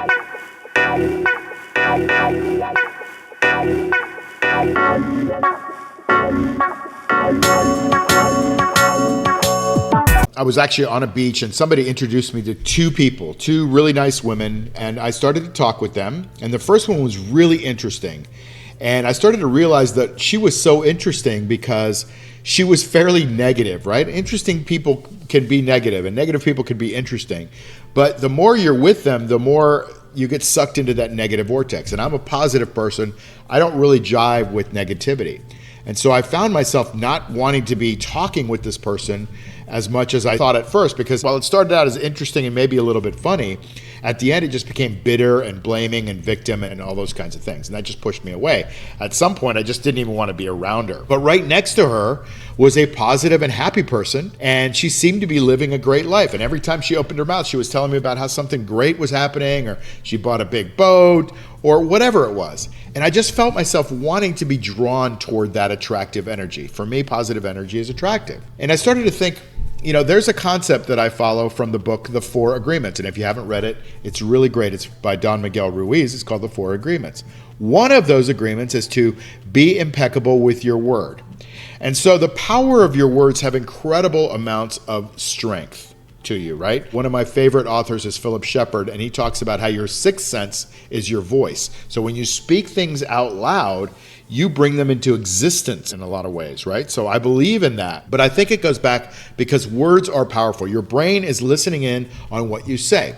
I was actually on a beach and somebody introduced me to two people, two really nice women, and I started to talk with them. And the first one was really interesting. And I started to realize that she was so interesting because she was fairly negative, right? Interesting people can be negative and negative people can be interesting. But the more you're with them, the more you get sucked into that negative vortex. And I'm a positive person. I don't really jive with negativity. And so I found myself not wanting to be talking with this person as much as I thought at first, because while it started out as interesting and maybe a little bit funny, at the end it just became bitter and blaming and victim and all those kinds of things. And that just pushed me away. At some point, I just didn't even want to be around her. But right next to her was a positive and happy person, and she seemed to be living a great life. And every time she opened her mouth, she was telling me about how something great was happening, or she bought a big boat, or whatever it was. And I just felt myself wanting to be drawn toward that attractive energy. For me, positive energy is attractive. And I started to think, there's a concept that I follow from the book, The 4 Agreements. And if you haven't read it, it's really great. It's by Don Miguel Ruiz. It's called The 4 Agreements. One of those agreements is to be impeccable with your word. And so the power of your words have incredible amounts of strength to you, right? One of my favorite authors is Philip Shepard, and he talks about how your sixth sense is your voice. So when you speak things out loud, you bring them into existence in a lot of ways, right? So I believe in that. But I think it goes back because words are powerful. Your brain is listening in on what you say.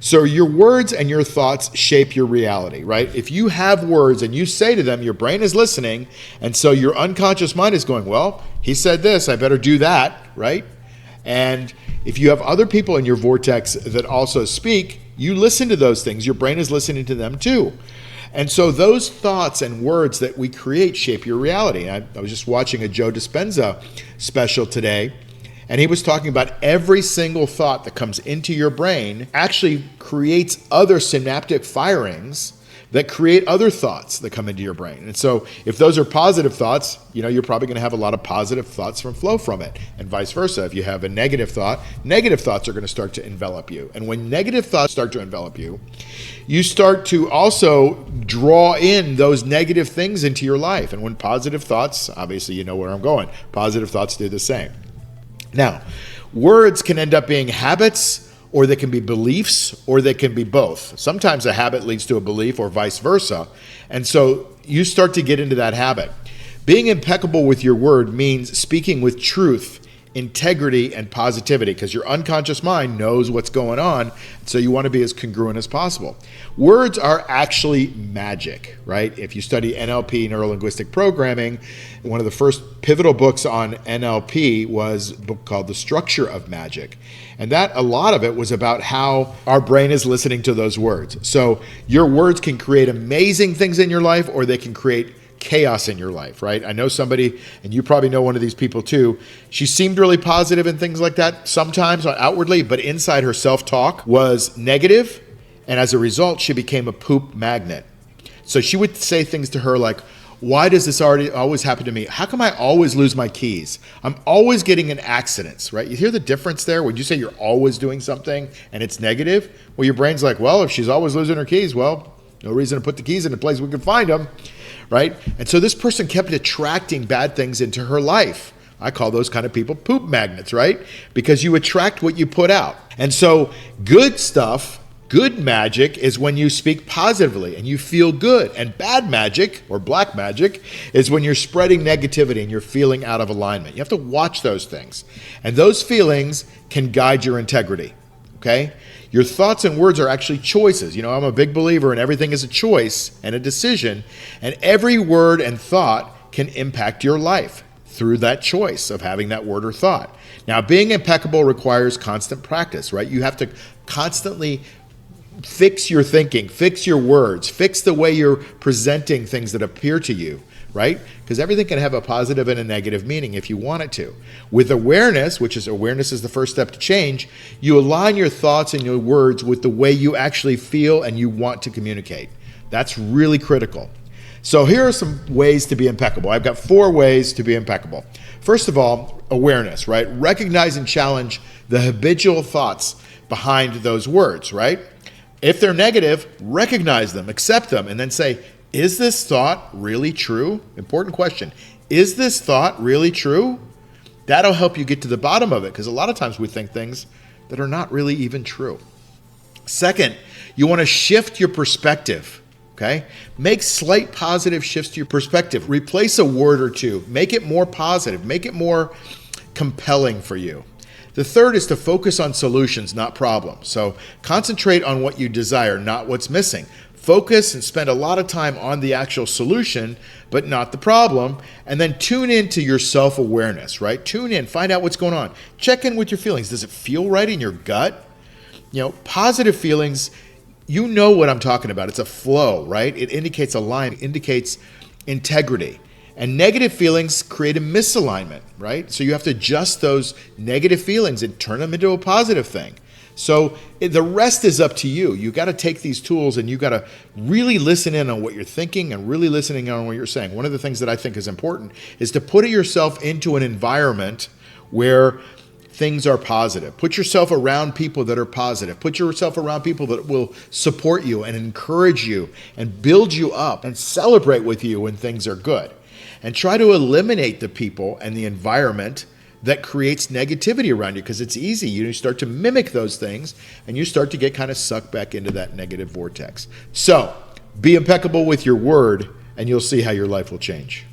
So your words and your thoughts shape your reality, right? If you have words and you say to them, your brain is listening, and so your unconscious mind is going, well, he said this, I better do that, right? And if you have other people in your vortex that also speak, you listen to those things. Your brain is listening to them too. And so those thoughts and words that we create shape your reality. I was just watching a Joe Dispenza special today, and he was talking about every single thought that comes into your brain actually creates other synaptic firings that create other thoughts that come into your brain. And so if those are positive thoughts, you're probably going to have a lot of positive thoughts flow from it, and vice versa. If you have a negative thought, negative thoughts are going to start to envelop you. And when negative thoughts start to envelop you, you start to also draw in those negative things into your life. And when positive thoughts, obviously you know where I'm going, positive thoughts do the same. Now, words can end up being habits, or they can be beliefs, or they can be both. Sometimes a habit leads to a belief, or vice versa. And so you start to get into that habit. Being impeccable with your word means speaking with truth, integrity, and positivity, because your unconscious mind knows what's going on, so you want to be as congruent as possible. Words are actually magic, right? If you study NLP, Neuro-Linguistic Programming, one of the first pivotal books on NLP was a book called The Structure of Magic. And that, a lot of it was about how our brain is listening to those words. So your words can create amazing things in your life, or they can create chaos in your life, right? I know somebody, and you probably know one of these people too. She seemed really positive and things like that sometimes outwardly, but inside her self-talk was negative, and as a result, she became a poop magnet. So she would say things to her like, why does this always happen to me? How come I always lose my keys? I'm always getting in accidents, right? You hear the difference there? When you say you're always doing something and it's negative, well, your brain's like, well, if she's always losing her keys, well, no reason to put the keys in a place we can find them, right? And so this person kept attracting bad things into her life. I call those kind of people poop magnets, right? Because you attract what you put out. And so good stuff, good magic is when you speak positively and you feel good. And bad magic, or black magic, is when you're spreading negativity and you're feeling out of alignment. You have to watch those things. And those feelings can guide your integrity, okay? Your thoughts and words are actually choices. I'm a big believer in everything is a choice and a decision, and every word and thought can impact your life through that choice of having that word or thought. Now, being impeccable requires constant practice, right? You have to constantly fix your thinking, fix your words, fix the way you're presenting things that appear to you, right? Because everything can have a positive and a negative meaning if you want it to. With awareness, which is awareness is the first step to change, you align your thoughts and your words with the way you actually feel and you want to communicate. That's really critical. So here are some ways to be impeccable. I've got 4 ways to be impeccable. First of all, awareness, right? Recognize and challenge the habitual thoughts behind those words, right? If they're negative, recognize them, accept them, and then say, is this thought really true? Important question. Is this thought really true? That'll help you get to the bottom of it, because a lot of times we think things that are not really even true. Second, you want to shift your perspective, okay? Make slight positive shifts to your perspective. Replace a word or two. Make it more positive. Make it more compelling for you. The third is to focus on solutions, not problems. So concentrate on what you desire, not what's missing. Focus and spend a lot of time on the actual solution, but not the problem. And then tune into your self-awareness, right? Tune in, find out what's going on. Check in with your feelings. Does it feel right in your gut? Positive feelings, you know what I'm talking about. It's a flow, right? It indicates a line, it indicates integrity. And negative feelings create a misalignment, right? So you have to adjust those negative feelings and turn them into a positive thing. So the rest is up to you. You got to take these tools and you got to really listen in on what you're thinking and really listening on what you're saying. One of the things that I think is important is to put yourself into an environment where things are positive. Put yourself around people that are positive. Put yourself around people that will support you and encourage you and build you up and celebrate with you when things are good. And try to eliminate the people and the environment that creates negativity around you, because it's easy. You start to mimic those things and you start to get kind of sucked back into that negative vortex. So be impeccable with your word and you'll see how your life will change.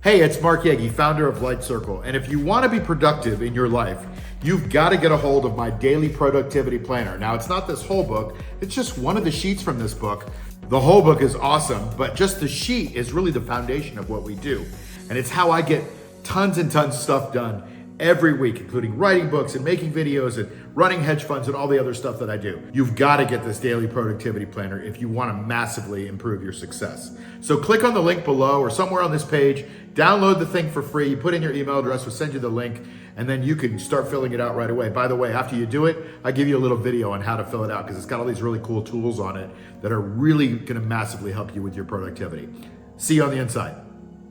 Hey, it's Mark Yegge, founder of Light Circle. And if you want to be productive in your life, you've got to get a hold of my daily productivity planner. Now, it's not this whole book. It's just one of the sheets from this book. The whole book is awesome, but just the sheet is really the foundation of what we do. And it's how I get tons and tons of stuff done every week, including writing books and making videos and running hedge funds and all the other stuff that I do. You've got to get this daily productivity planner if you want to massively improve your success. So click on the link below or somewhere on this page, download the thing for free, you put in your email address, we'll send you the link, and then you can start filling it out right away. By the way, after you do it, I give you a little video on how to fill it out because it's got all these really cool tools on it that are really going to massively help you with your productivity. See you on the inside.